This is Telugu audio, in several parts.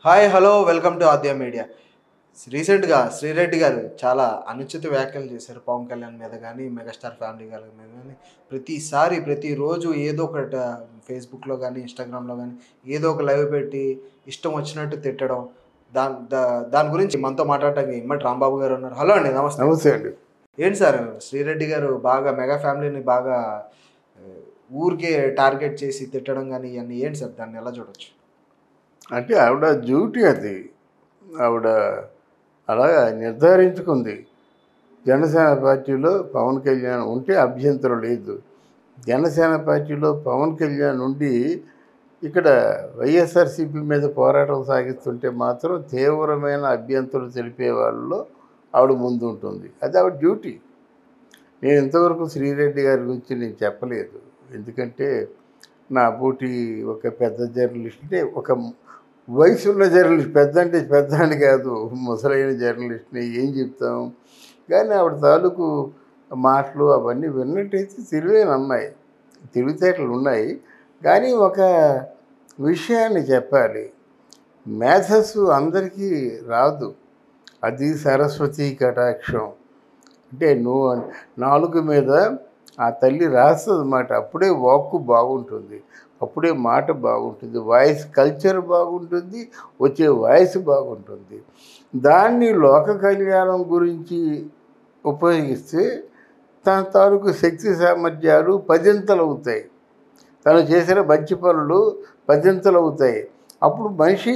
Hi hello welcome to Aadya media. రీసెంట్గా శ్రీరెడ్డి గారు చాలా అనుచిత వ్యాఖ్యలు చేశారు పవన్ కళ్యాణ్ మీద కానీ మెగాస్టార్ ఫ్యామిలీ గారి మీద కానీ. ప్రతిరోజు ఏదో ఒకటి ఫేస్బుక్లో కానీ ఇన్స్టాగ్రామ్లో కానీ ఏదో ఒక లైవ్ పెట్టి ఇష్టం వచ్చినట్టు తిట్టడం. దాని గురించి మనతో మాట్లాడటానికి ఇమ్మటి రాంబాబు గారు ఉన్నారు. హలో అండి, నమస్తే. నమస్తే అండి. ఏంటి సార్, శ్రీరెడ్డి గారు బాగా మెగా ఫ్యామిలీని బాగా ఊరికే టార్గెట్ చేసి తిట్టడం కానీ ఇవన్నీ ఏంటి సార్, దాన్ని ఎలా చూడొచ్చు? అంటే ఆవిడ డ్యూటీ అది. ఆవిడ అలాగా నిర్ధారించుకుంది. జనసేన పార్టీలో పవన్ కళ్యాణ్ ఉంటే అభ్యంతరం లేదు. జనసేన పార్టీలో పవన్ కళ్యాణ్ ఉండి ఇక్కడ వైఎస్ఆర్సీపీ మీద పోరాటం సాగిస్తుంటే మాత్రం తీవ్రమైన అభ్యంతరం తెలిపే వాళ్ళలో ఆవిడ ముందు ఉంటుంది. అది ఆవిడ డ్యూటీ. నేను ఇంతవరకు శ్రీరెడ్డి గారి గురించి నేను చెప్పలేదు. ఎందుకంటే నా పోటీ ఒక పెద్ద జర్నలిస్ట్, అంటే ఒక వయసు ఉన్న జర్నలిస్ట్, పెద్ద అంటే పెద్ద అని కాదు, ముసలైన జర్నలిస్ట్ని ఏం చెప్తాం. కానీ ఆవిడ తాలూకు మాటలు అవన్నీ విన్నట్టయితే తెలివైన అమ్మాయి, తెలివితేటలు ఉన్నాయి. కానీ ఒక విషయాన్ని చెప్పాలి, మేధస్సు అందరికీ రాదు. అది సరస్వతి కటాక్షం. అంటే నువ్వు నాలుగు మీద ఆ తల్లి రాస్తుంది అన్నమాట. అప్పుడే వాక్కు బాగుంటుంది, అప్పుడే మాట బాగుంటుంది, వాయిస్ కల్చర్ బాగుంటుంది, వచ్చే వాయిస్ బాగుంటుంది. దాన్ని లోక కళ్యాణం గురించి ఉపయోగిస్తే తన తాలూకు శక్తి సామర్థ్యాలు పదింతలు అవుతాయి. తను చేసిన మంచి పనులు పదింతలు అవుతాయి. అప్పుడు మనిషి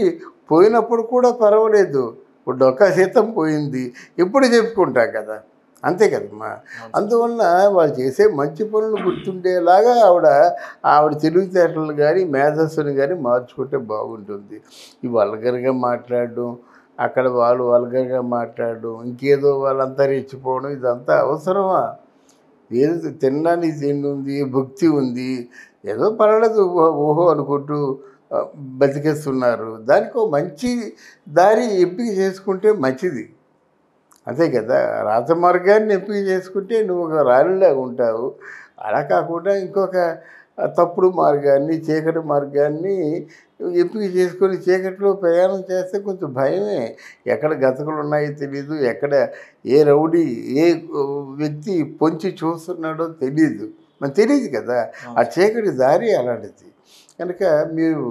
పోయినప్పుడు కూడా పర్వాలేదు. ఇప్పుడు డొక్కా సీతం పోయింది, ఎప్పుడు చెప్పుకుంటాం కదా, అంతే కదమ్మా. అందువల్ల వాళ్ళు చేసే మంచి పనులు గుర్తుండేలాగా ఆవిడ తెలివితేటలు కానీ మేధస్సుని కానీ మార్చుకుంటే బాగుంటుంది. ఈ వల్గర్గా మాట్లాడడం, అక్కడ వాళ్ళు వల్గర్గా మాట్లాడడం, ఇంకేదో వాళ్ళంతా రెచ్చిపోవడం, ఇదంతా అవసరమా? ఏదో తినడానికి తిండి ఉంది, భక్తి ఉంది, ఏదో పర్వాలేదు ఓహో అనుకుంటూ బతికేస్తున్నారు. దానికి ఒక మంచి దారి ఎంపిక చేసుకుంటే మంచిది, అంతే కదా. రాజమార్గాన్ని ఎంపిక చేసుకుంటే నువ్వు ఒక రాలిలాగా ఉంటావు. అలా కాకుండా ఇంకొక తప్పుడు మార్గాన్ని, చీకటి మార్గాన్ని ఎంపిక చేసుకొని చీకటిలో ప్రయాణం చేస్తే కొంచెం భయమే. ఎక్కడ గతకులు ఉన్నాయో తెలియదు, ఎక్కడ ఏ రౌడీ ఏ వ్యక్తి పొంచి చూస్తున్నాడో తెలియదు, మనకు తెలియదు కదా. ఆ చీకటి దారి అలాంటిది. కనుక మీరు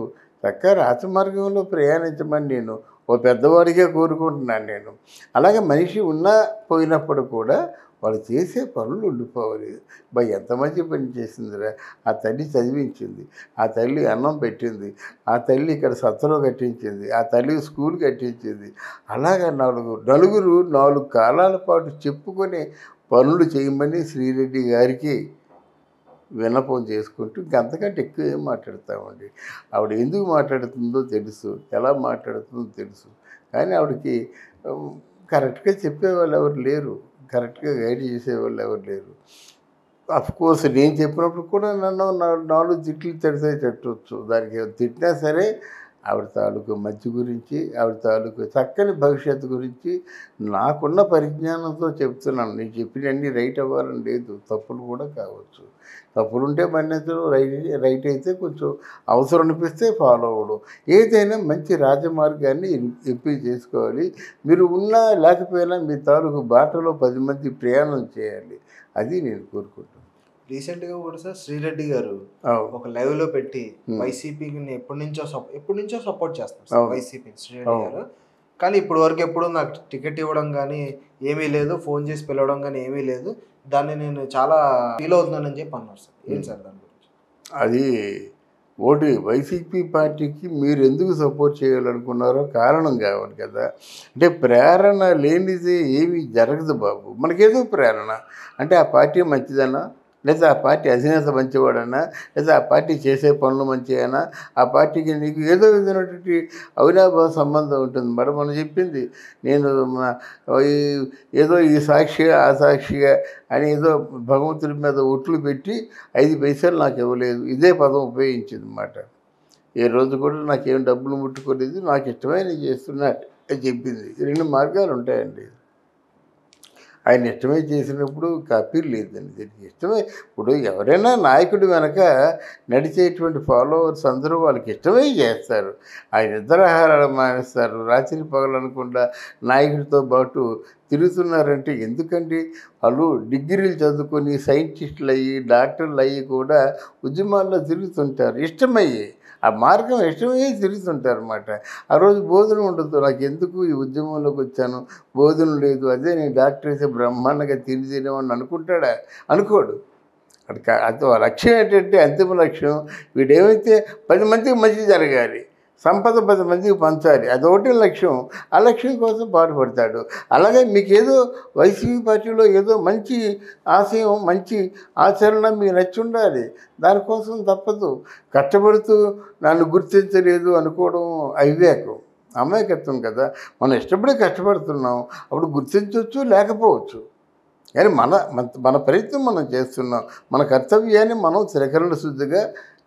చక్కగా రాజమార్గంలో ప్రయాణించమని నేను ఓ పెద్దవాడిగా కోరుకుంటున్నాను నేను. అలాగే మనిషి ఉన్నా పోయినప్పుడు కూడా వాళ్ళు చేసే పనులు ఉండిపోవాలి. ఎంత మంచి పని చేసిందిరా, ఆ తల్లి చదివించింది, ఆ తల్లి అన్నం పెట్టింది, ఆ తల్లి ఇక్కడ సత్తలో కట్టించింది, ఆ తల్లి స్కూల్ కట్టించింది. అలాగా నలుగురు 4 కాలాల పాటు చెప్పుకునే పనులు చేయమని శ్రీరెడ్డి గారికి విన్నపం చేసుకుంటూ ఇంకంతకంటే ఎక్కువ ఏం మాట్లాడతామండి. ఆవిడ ఎందుకు మాట్లాడుతుందో తెలుసు, ఎలా మాట్లాడుతుందో తెలుసు. కానీ ఆవిడకి కరెక్ట్గా చెప్పేవాళ్ళు ఎవరు లేరు, కరెక్ట్గా గైడ్ చేసేవాళ్ళు ఎవరు లేరు. అఫ్కోర్స్ నేను చెప్పినప్పుడు కూడా నన్ను 4 తిట్లు తిడితే తిట్టవచ్చు. దానికి తిట్టినా సరే ఆవిడ తాలూకు మంచి గురించి, ఆవిడ తాలూకు చక్కని భవిష్యత్తు గురించి నాకున్న పరిజ్ఞానంతో చెప్తున్నాను. నేను చెప్పినవన్నీ రైట్ అవ్వాలని లేదు, తప్పులు కూడా కావచ్చు. తప్పులుంటే మన్నించడం, రైట్ అయితే కొంచెం అవసరం అనిపిస్తే ఫాలో అవ్వడం. ఏదైనా మంచి రాజమార్గాన్ని ఎంపిక చేసుకోవాలి. మీరు ఉన్నా లేకపోయినా మీ తాలూకు బాటలో 10 మంది ప్రయాణం చేయాలి. అది నేను కోరుకుంటాను. రీసెంట్గా కూడా సార్ శ్రీరెడ్డి గారు ఒక లైవ్లో పెట్టి వైసీపీని ఎప్పటి నుంచో సపోర్ట్ చేస్తారు సార్ వైసీపీని శ్రీరెడ్డి గారు. కానీ ఇప్పుడు వరకు ఎప్పుడు నాకు టికెట్ ఇవ్వడం కానీ ఏమీ లేదు, ఫోన్ చేసి పిలవడం కానీ ఏమీ లేదు, దాన్ని నేను చాలా ఫీల్ అవుతున్నానని చెప్పి అన్నారు సార్. ఏంటి సార్ దాని గురించి? అది వైసీపీ పార్టీకి మీరు ఎందుకు సపోర్ట్ చేయాలనుకున్నారో కారణం కావాలి కదా. అంటే ప్రేరణ లేనిదే ఏమీ జరగదు బాబు. మనకేదో ప్రేరణ అంటే ఆ పార్టీ మంచిదన్నా, లేదా ఆ పార్టీ అధినేత మంచివాడన్నా, లేదా ఆ పార్టీ చేసే పనులు మంచిగానా, ఆ పార్టీకి నీకు ఏదో విధమైనటువంటి అవినాభావ సంబంధం ఉంటుంది. మరి మనం చెప్పింది నేను ఏదో ఈ సాక్షిగా ఆ సాక్షిగా అని ఏదో భగవంతుడి మీద ఒట్లు పెట్టి 5 పైసలు నాకు ఇవ్వలేదు, ఇదే పదం ఉపయోగించింది అన్నమాట. ఏ రోజు కూడా నాకేం డబ్బులు ముట్టుకోలేదు, నాకు ఇష్టమైన చేస్తున్నా అని చెప్పింది. 2 మార్గాలు ఉంటాయండి. ఆయన ఇష్టమే చేసినప్పుడు అప్పీల్ లేదండి దీనికి. ఇష్టమే ఇప్పుడు ఎవరైనా నాయకుడు వెనక నడిచేటువంటి ఫాలోవర్స్ అందరూ వాళ్ళకి ఇష్టమే చేస్తారు. ఆయన నిద్రాహారాలు మానేస్తారు, రాత్రి పగలనకుండా నాయకుడితో పాటు తిరుగుతున్నారంటే ఎందుకండి? వాళ్ళు డిగ్రీలు చదువుకొని సైంటిస్టులు అయ్యి డాక్టర్లు అయ్యి కూడా ఉద్యమాల్లో తిరుగుతుంటారు ఇష్టమయ్యి. ఆ మార్గం ఇష్టమయ్యే తిరుగుతుంటారు అన్నమాట. ఆ రోజు భోజనం ఉండదు. నాకు ఎందుకు ఈ ఉద్యమంలోకి వచ్చాను, భోజనం లేదు, అదే నేను డాక్టర్ అయితే బ్రహ్మాండంగా తినేవాడిని అనుకుంటాడా? అనుకోడు. అది లక్ష్యం ఏంటంటే అంతిమ లక్ష్యం వీడేమైతే 10 మందికి మంచి జరగాలి, సంపద 10 మందికి పంచాలి, అదొకటే లక్ష్యం. ఆ లక్ష్యం కోసం పాటుపడతాడు. అలాగే మీకు ఏదో వైసీపీ పార్టీలో ఏదో మంచి ఆశయం, మంచి ఆచరణ మీకు నచ్చి ఉండాలి. దానికోసం తప్పదు. కష్టపడుతూ నన్ను గుర్తించలేదు అనుకోవడం అవివేకం, అమాయకత్వం కదా. మనం ఇష్టపడి కష్టపడుతున్నాం, అప్పుడు గుర్తించవచ్చు లేకపోవచ్చు, కానీ మన ప్రయత్నం మనం చేస్తున్నాం. మన కర్తవ్యాన్ని మనం త్రికరణ శుద్ధిగా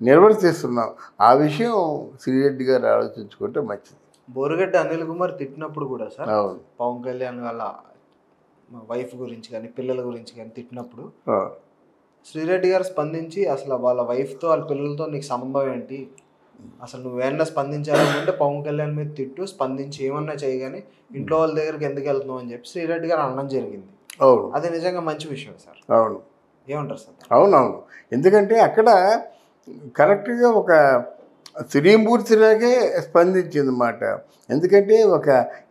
నిర్వర్తిస్తున్నాం. ఆ విషయం శ్రీరెడ్డి గారు ఆలోచించుకుంటే మంచిది. బోరుగడ్డ అనిల్ కుమార్ తిట్టినప్పుడు కూడా సార్, అవును, పవన్ కళ్యాణ్ వాళ్ళ వైఫ్ గురించి కానీ పిల్లల గురించి కానీ తిట్టినప్పుడు శ్రీరెడ్డి గారు స్పందించి అసలు వాళ్ళ వైఫ్తో వాళ్ళ పిల్లలతో నీకు సంబంధం ఏంటి, అసలు నువ్వేమన్నా స్పందించాలంటే పవన్ కళ్యాణ్ మీద తిట్టు, స్పందించి ఏమన్నా చేయగానే ఇంట్లో వాళ్ళ దగ్గరికి ఎందుకు వెళ్తున్నావు అని చెప్పి శ్రీరెడ్డి గారు అనడం జరిగింది. అవును, అది నిజంగా మంచి విషయం సార్. అవును, ఏమంటారు సార్? అవునవును. ఎందుకంటే అక్కడ కరెక్ట్గా ఒక శ్రీమూర్తిలాగే స్పందించింది మాట. ఎందుకంటే ఒక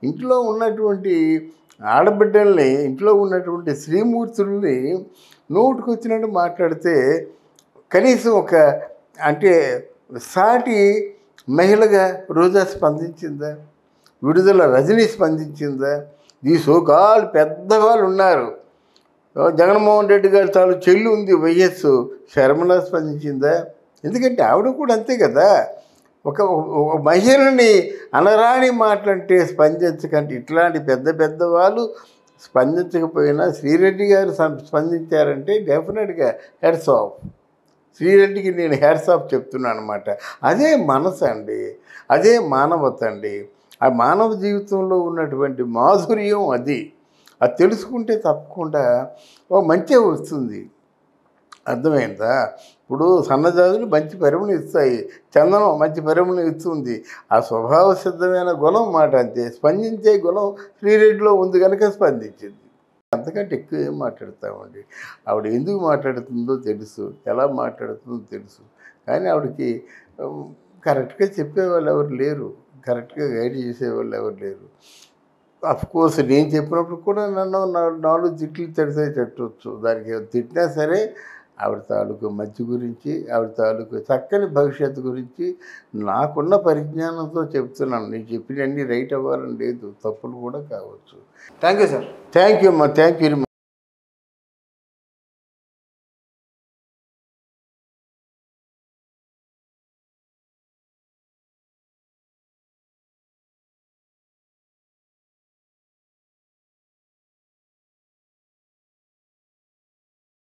ఇంట్లో ఉన్నటువంటి ఆడబిడ్డల్ని, ఇంట్లో ఉన్నటువంటి శ్రీమూర్తుల్ని నోటుకు వచ్చినట్టు మాట్లాడితే కనీసం ఒక అంటే సాటి మహిళగా రోజా స్పందించిందా? విడుదల రజనీ స్పందించిందా? ఈ సోకాల్ పెద్దవాళ్ళు ఉన్నారు. జగన్మోహన్ రెడ్డి గారి తాను చెల్లి ఉంది వైఎస్ శర్మల స్పందించిందా? ఎందుకంటే ఆవిడ కూడా అంతే కదా. ఒక మహిళని అనరాని మాటలంటే స్పందించకంటే ఇట్లాంటి పెద్ద పెద్ద వాళ్ళు స్పందించకపోయినా శ్రీరెడ్డి గారు స్పందించారంటే డెఫినెట్గా హ్యాట్స్ ఆఫ్. శ్రీరెడ్డికి నేను హ్యాట్స్ ఆఫ్ చెప్తున్నాను అనమాట. అదే మనసు అండి, అదే మానవత అండి. ఆ మానవ జీవితంలో ఉన్నటువంటి మాధుర్యం అది తెలుసుకుంటే తప్పకుండా ఓ మంచి వస్తుంది. అర్థమైందా? ఇప్పుడు సన్నజాజులు మంచి పరిమళం ఇస్తాయి, చందనం మంచి పరిమళం ఇస్తుంది. ఆ స్వభావ సిద్ధమైన గుణం మాట అంతే. స్పందించే గుణం శ్రీరెడ్డిలో ఉంది కనుక స్పందించింది. అంతకంటే ఎక్కువ ఏం మాట్లాడతామండి. ఆవిడ ఎందుకు మాట్లాడుతుందో తెలుసు, ఎలా మాట్లాడుతుందో తెలుసు. కానీ ఆవిడకి కరెక్ట్గా చెప్పేవాళ్ళు ఎవరు లేరు, కరెక్ట్గా గైడ్ చేసేవాళ్ళు ఎవరు లేరు. అఫ్కోర్స్ నేను చెప్పినప్పుడు కూడా నన్ను 4 తిట్లు తిట్టవచ్చు. దానికి తిట్టినా సరే ఆవిడ తాలూకు మంచి గురించి, ఆవిడ తాలూకు చక్కని భవిష్యత్తు గురించి నాకున్న పరిజ్ఞానంతో చెప్తున్నాను. నేను చెప్పినవన్నీ రైట్ అవ్వాలని లేదు, తప్పులు కూడా కావచ్చు. Thank you sir. Thank you అమ్మా, థ్యాంక్ యూ.